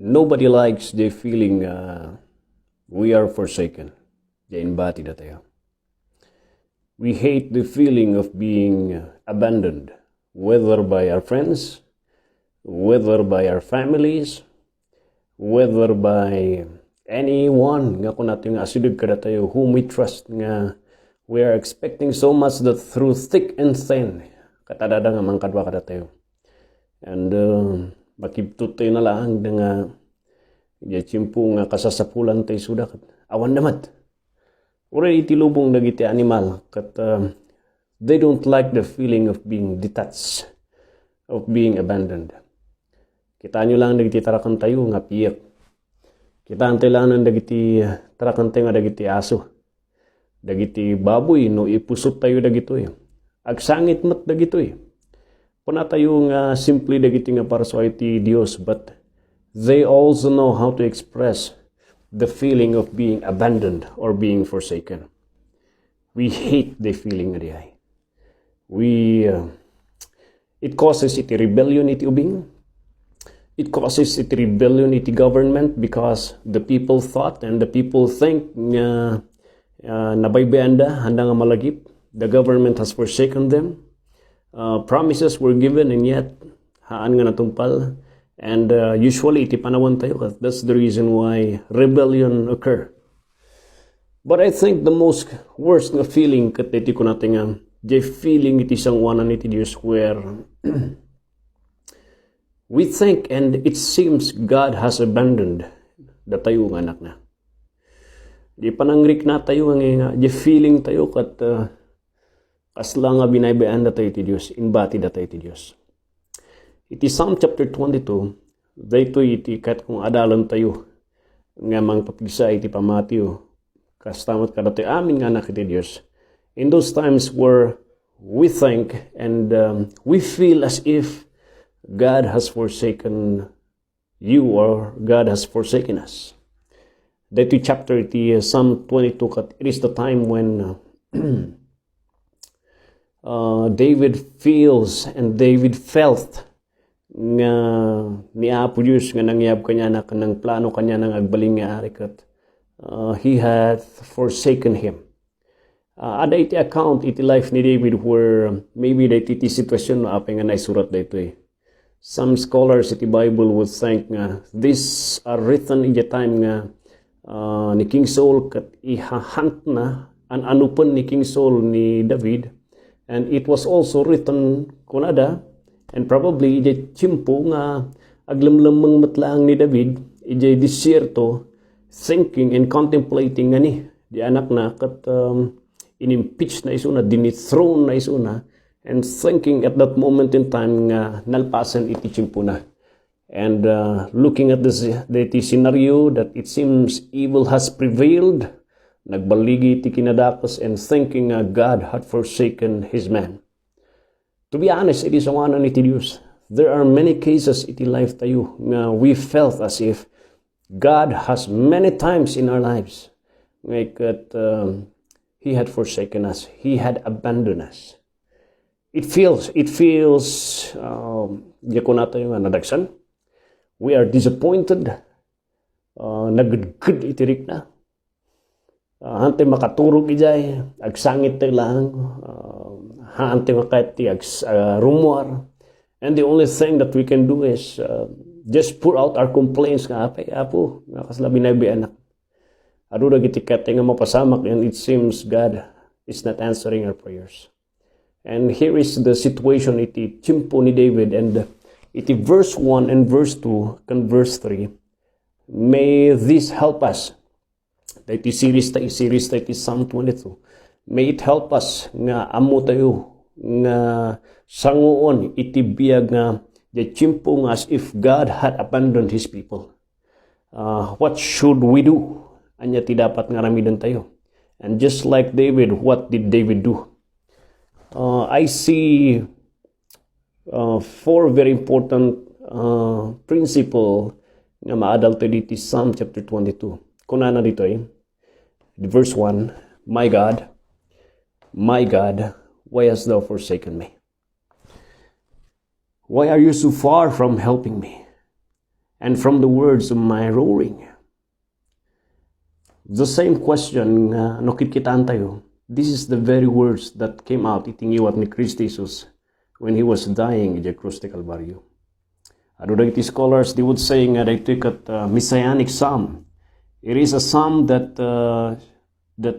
Nobody likes the feeling we are forsaken. Jainbati na tayo. We hate the feeling of being abandoned, whether by our friends, whether by our families, whether by anyone nga kung natin nga asidog kada tayo whom we trust nga we are expecting so much that through thick and thin katadada nga mangkadwa kada tayo. And makibtut tayo na lang nga yachimpo nga kasasapulan tayo sudak awan damat. Uri itilubong dagiti animal kat they don't like the feeling of being detached, of being abandoned. Kita nyo lang dagiti tarakan tayo nga piyak. Kita antay lang ng dagiti tarakan tayo nga dagiti aso. Dagiti baboy no ipusot tayo dagito eh. Agsangit mat dagito eh. Puna tayo nga simply dagiti nga para sa iti Dios, but they also know how to express the feeling of being abandoned or being forsaken. We hate the feeling nga diay. It causes iti rebellion iti ubing. It causes iti rebellion iti government because the people thought and the people think nga nabaybayanda handa nga malagip. The government has forsaken them. Promises were given and yet haan nga natumpal. And usually iti panawan tayo. That's the reason why rebellion occur. But I think the most worst nga feeling kat iti ko natin nga the feeling iti sangwanan iti Diyos where we think and it seems God has abandoned the tayo nga anak na. Di panangrik na tayo nga the feeling tayo kat kasla nga binaybayan da tayo iti Diyos, inbati da tayo iti Diyos. Iti Psalm chapter 22, dayto iti kat kung adalan tayo nga mang papigsa iti pamatiyo kastamat kada tayo amin nga anak iti Diyos. In those times where we think and we feel as if God has forsaken you or God has forsaken us. Dayto chapter iti Psalm 22 kat it is the time when David feels and David felt nga ni Apo Diyos nga nangyab kanya na kanang plano kanya nang agbaling nga arikat he had forsaken him. Ada iti account iti life ni David where maybe that iti sitwasyon na apay nga naisurat dito eh. Some scholars iti Bible would think nga these are written in the time nga ni King Saul kat ihahunt na an anupan ni King Saul ni David, and it was also written kunada and probably ijay tiyempo nga aglamlamang matlaang ni David, ijay disyerto, thinking and contemplating nga ni, di anak na kat in-impeach na isuna, dinithrone na isuna, and thinking at that moment in time nga nalpasan iti tiyempo na. And looking at the scenario that it seems evil has prevailed, nagbaligi iti kinadakos and thinking God had forsaken his man. To be honest, it is ang iti Diyos. There are many cases iti life tayo nga we felt as if God has many times in our lives like he had forsaken us. He had abandoned us. It feels yako na tayo nga nadagsan. We are disappointed. Nagudgud itirik na. Hante makaturog ijay, agsangit tayo lang. Hante makati rumor, and the only thing that we can do is just pour out our complaints nga apay apo nga kaslabi na anak adu dagiti kate nga mapasamak, and it seems God is not answering our prayers. And here is the situation iti tiyempo ni David, and iti verse 1 and verse 2 kan verse 3, may this help us. Iti series iti Psalm 22. May it help us nga amo tayo nga sanguon iti biyag nga the tiyempo nga as if God had abandoned His people. What should we do? Anya ti dapat nga ramidan tayo. And just like David, what did David do? I see four very important principle nga maadal tayo dito Psalm chapter 22. Kunana dito verse 1, my God, why hast thou forsaken me? Why are you so far from helping me? and from the words of my roaring. The same question no kitkitaan tayo. This is the very words that came out itingiwat ni Kristo Jesus when he was dying in the cross de Calvario. Adodagiti scholars, they would say nga they took at Messianic Psalm. It is a psalm that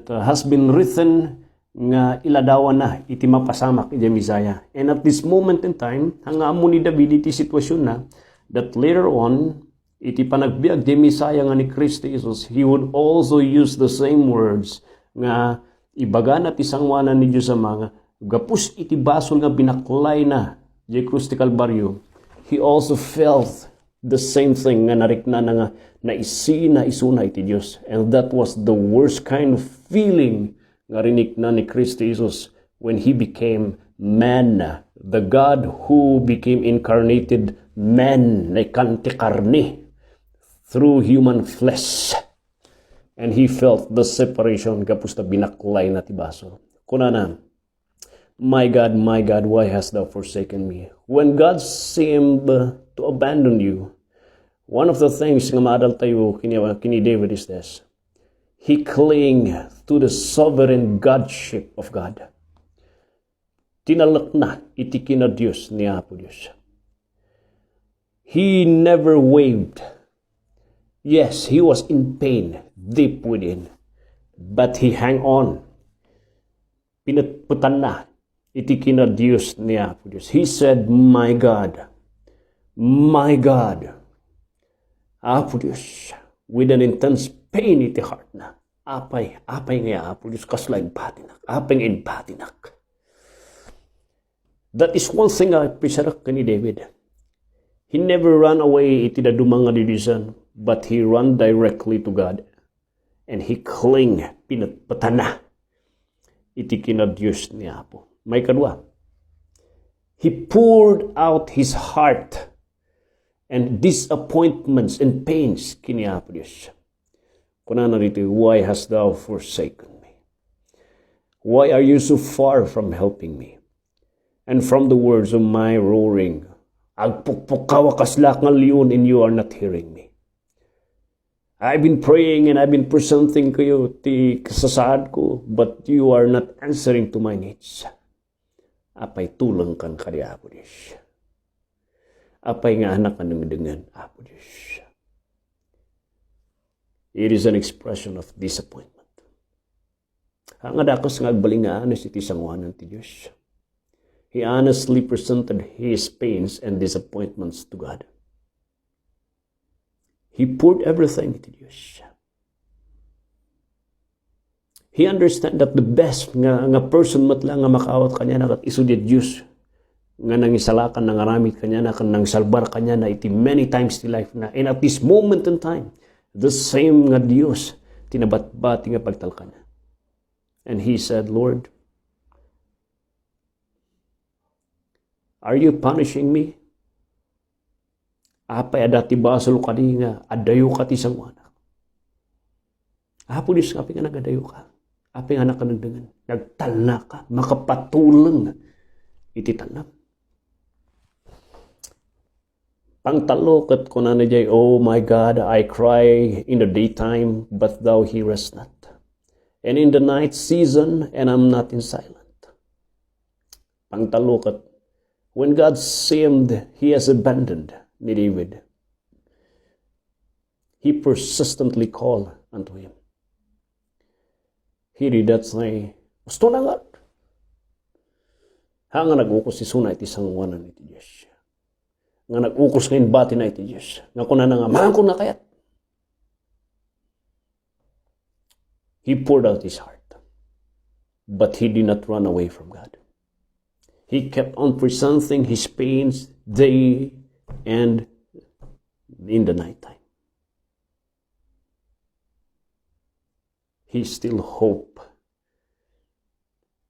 has been written nga iladawan na iti mapasamak iti Messiah. And at this moment in time, hanga amo ni David iti sitwasyon na that later on iti panagbiag di Messiah nga ni Kristo Jesus, he would also use the same words nga ibaga na ti sangwanan ni Diyos sa mga gapus iti basol nga binaklay na di cross de Calvario. He also felt the same thing nga narikna na nga na isuna iti Diyos. And that was the worst kind of feeling nga rinik na ni Kristo Jesus when he became man, the God who became incarnated man, na ikanti karne through human flesh. And he felt the separation kapus na binaklay na tibaso. Kunana, my God, why hast thou forsaken me? When God seemed to abandon you, one of the things nga maadal tayo kini David is this. He cling to the sovereign Godship of God. Tinalak na iti kina Diyos ni Apo Diyos. He never wavered. Yes, he was in pain deep within, but he hang on. Pinatputan na iti kina Diyos ni Apo Diyos. He said, my God, Apo Diyos, with an intense pain iti heart na. Apay nga Apo Diyos, kaslay batinak. Apay nga batinak. That is one thing I appreciate ni David. He never ran away iti dadumang nga didisan, but he ran directly to God. And he cling, pinatpatana, iti kina Diyos ni Apo. May kadwa. He poured out his heart and disappointments and pains kini Apo Diyos. Kunana rito, why hast thou forsaken me? Why are you so far from helping me? And from the words of my roaring, agpukpukaw kaslak nga liyon, and you are not hearing me. I've been praying and I've been presenting kayo ti kasasaad ko, but you are not answering to my needs. Apay tulang kang kadi Apo Diyos. Apay nga anak ka nangdengan Apo Diyos. It is an expression of disappointment. Hangad akos nga agbalingaan iti sangwanan ti Diyos. He honestly presented his pains and disappointments to God. He poured everything to Diyos. He understand that the best nga person matla nga makaawat kanya na kat isu di Diyos nga nangisalakan na ngaramit kanya na nang salbar kanya na iti many times ti life na. And at this moment in time, the same nga Diyos tinabatbati nga pagtalkan. And he said, Lord, are you punishing me? Apay adati basol kadi nga adayo ka ti sangwanak. Apo Diyos apay nga nagadayo ka. Apay nga nakanagdangan. Nagtalna ka. Makapatulang iti talap. Pangtalo kat kunana jay, oh my God, I cry in the daytime, but thou hearest not. And in the night season, and I'm not in silent. Pangtalo kat, when God seemed he has abandoned ni David, he persistently called unto him. He did that say, gusto na nga. Hanga nag-ukos si Suna iti sangwanan iti Diyos. Nga nag-ukos ngayon bati na iti Diyos. Nga kuna na nga, mahang ko na kayat. He poured out his heart. But he did not run away from God. He kept on presenting his pains day and in the nighttime. He still hope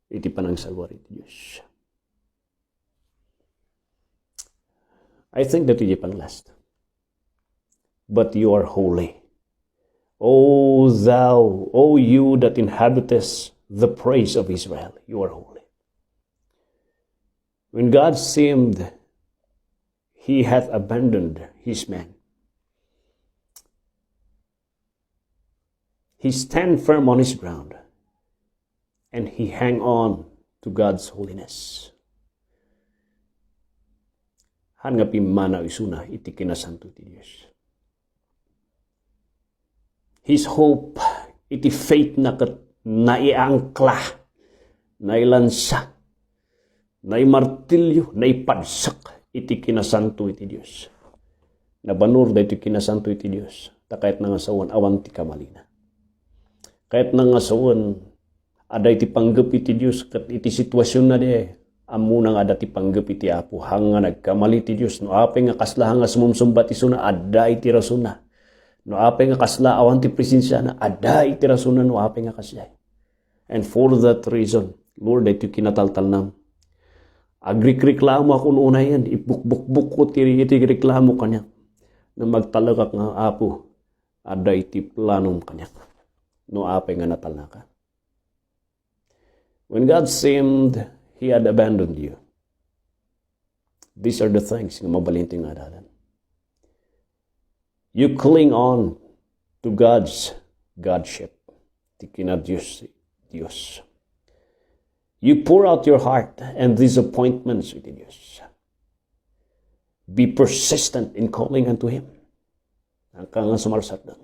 iti panang salwar iti Diyos. I think that iti pang last. But you are holy. O thou, O you that inhabitest the praise of Israel, you are holy. When God seemed he hath abandoned his man, he stand firm on his ground, and he hang on to God's holiness. Han nga pimana isuna iti kinasanto ti Dios. His hope iti faith na kat naiangkla, nailansa, naimartilyo, naipadsak iti kinasanto iti Dios. Nabanur da iti kinasanto iti Dios. Ta kahit nangasawan awan ti kamalina. Kahit nangasawan ada iti panggap iti Dios kat iti sitwasyon na de amunang ada ti panggap iti Apo hanga nagkamali ti Dios no apay nga kasla hanga sumumsumbat isuna ada iti rasuna no apay nga kasla awan ti presensya na ada iti rasuna no apay nga kasla. And for that reason, Lord, iti kinataltal nam agreklamo ako una yan ipukbukbuk ko iti reklamo kanya na magtalagak nga Apo ada iti planom kanya no apay nga natalnaka. When God seemed He had abandoned you, these are the things nga mabalinting nga dalan. You cling on to God's Godship. Tikina Diyos. You pour out your heart and disappointments with Diyos. Be persistent in calling unto Him. Hanggang nga sumarsat doon.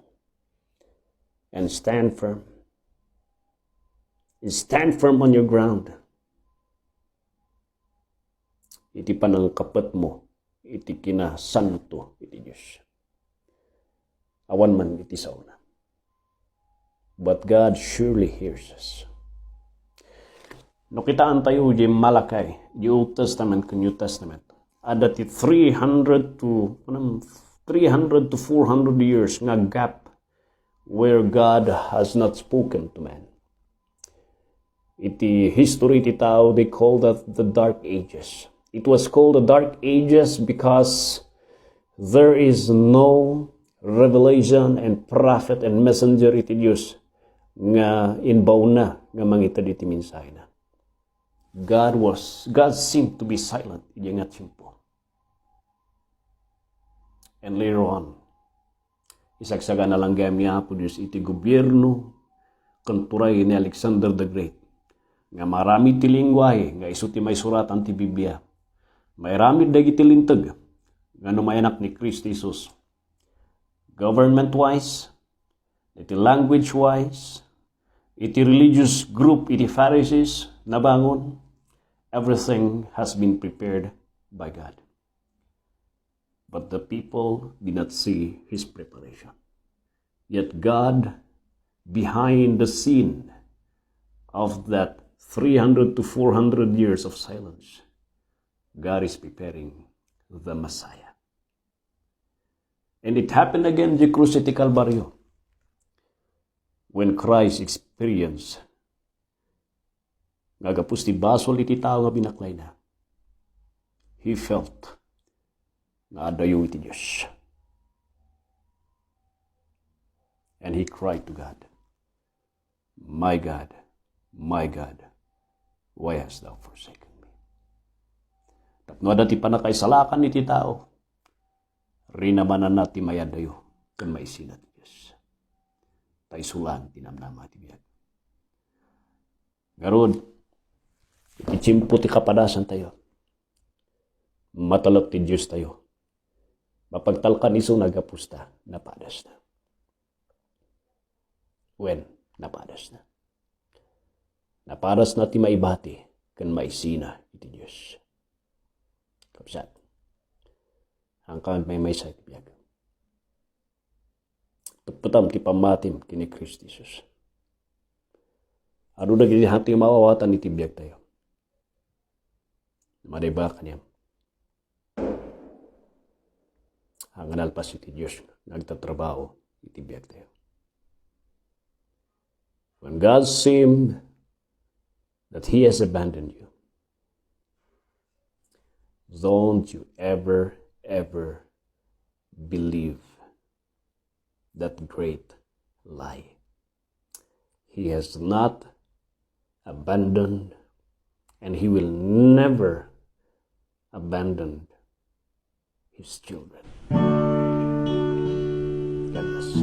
And stand firm. And stand firm on your ground. Iti panangkapat mo, iti kinasanto, iti Diyos. Awan man iti sauna. But God surely hears us. No kitaan tayo di Malakay, di Old Testament ka New Testament. Ada ti 300 to 400 years nga gap where God has not spoken to man. Iti history ti tao, they call that the Dark Ages. It was called the Dark Ages because there is no revelation and prophet and messenger iti Diyos nga inbaw na nga mangitad iti mensahe na. God seemed to be silent iti nga tiyempo. And later on, isagsaga na lang gayam niya po Diyos iti gobyerno kanturay ni Alexander the Great nga marami ti lingwahe nga isu ti may suratan ti Biblia. May ramid dagiti lintag nga numayanak ni Kristo Jesus. Government-wise, iti language-wise, iti religious group, iti Pharisees, nabangon, everything has been prepared by God. But the people did not see His preparation. Yet God, behind the scene of that 300 to 400 years of silence, God is preparing the Messiah. And it happened again di Cruz iti Calvario when Christ experienced nga gapos ti basol iti tao nga binaklay na. He felt nga adayo iti Diyos. And he cried to God, my God, why hast thou forsaken? Tapno dati pa na kaisalakan iti tao, rinamanan nati mayadayo, kan maisinat Diyos. Taisulan, tinamnama ti biyag. Garod, itsimpo ti kapadasan tayo. Matalok ti Diyos tayo. Mapagtalkan iso nagapusta, napadas na. When? Napadas na. Napadas na ti maibati, kan maisina iti Diyos. Kapsat. Hanggang may sa itibiyag. Pagpatam ti pamatim kini Kristo Jesus. Ado na gini hati mawawatan itibiyag tayo. Madaiba kanyam. Hanggang alpas iti Diyos nagtatrabaho itibiyag tayo. When God seemed that He has abandoned you, don't you ever believe that great lie. He has not abandoned, and He will never abandon His children. God bless.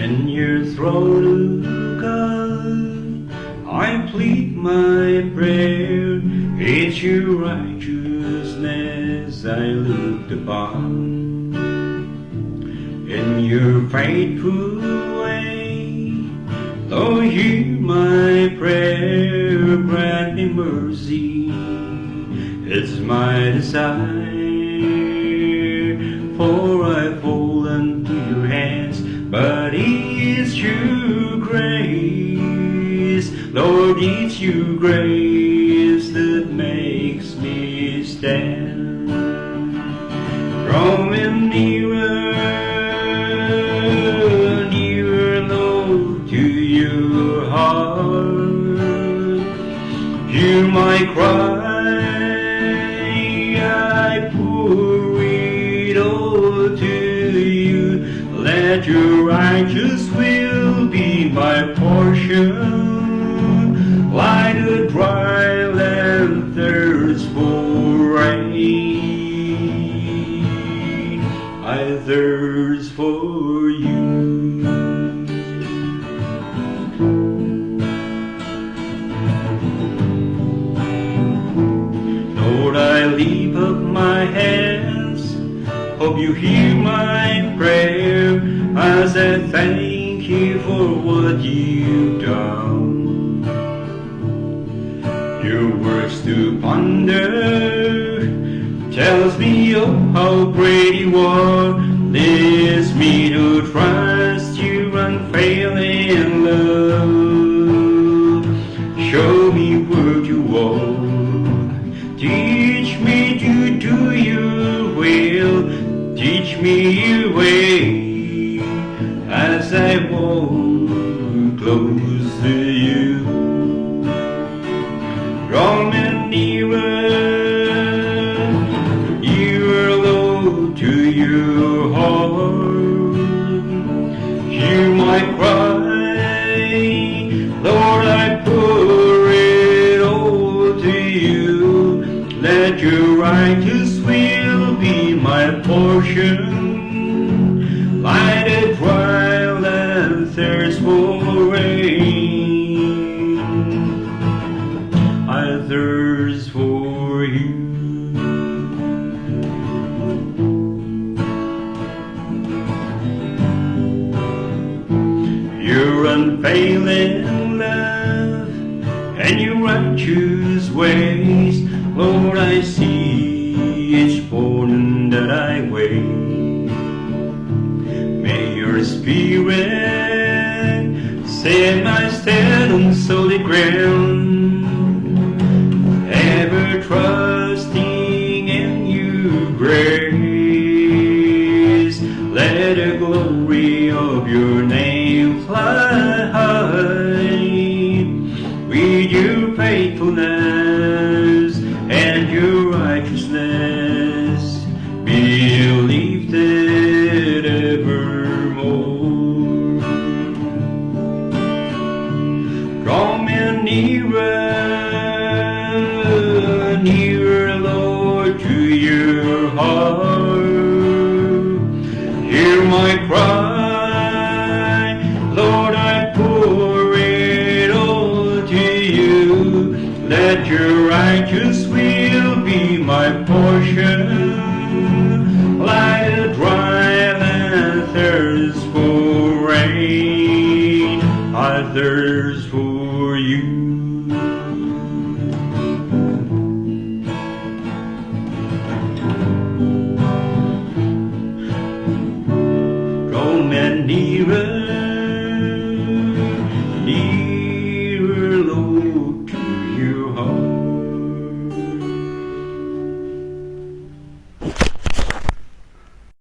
In your throne, O God, I plead my prayer. It's your righteousness I look upon. In your faithful way, Lord, hear my prayer, grant me mercy. It's my desire, for I fall into your hands, but it's your grace, Lord, it's your grace that makes me stand. Draw me nearer, nearer, Lord, to your heart. Hear my cry, I pour it all to you. Let your righteous will be my portion, like a dry land thirsts for rain. I thirst for you. Lord, I lift up my hands, hope you hear my prayer, as I thank you for what you've done. Your words to ponder tells me of how great you are, leads me to trust your unfailing love. Show me where you are, teach me to do your will, teach me your way, as I walk close to you. Draw me nearer, nearer, Lord, to your heart. Hear my cry, Lord, I pour it all to you. Let your righteous will be my portion, like a dry land thirsts for rain. I thirst for you. Your unfailing love and your righteous ways, Lord, I see each burden that I weigh. May your spirit set my stead on solid ground, ever trusting in your grace. Let the glory of your name fly high, with your faithfulness and your righteousness be lifted evermore. Draw me nearer, nearer, Lord, to your heart. Hear my cry, Lord, I pour it all to you. Let your righteous will be my portion,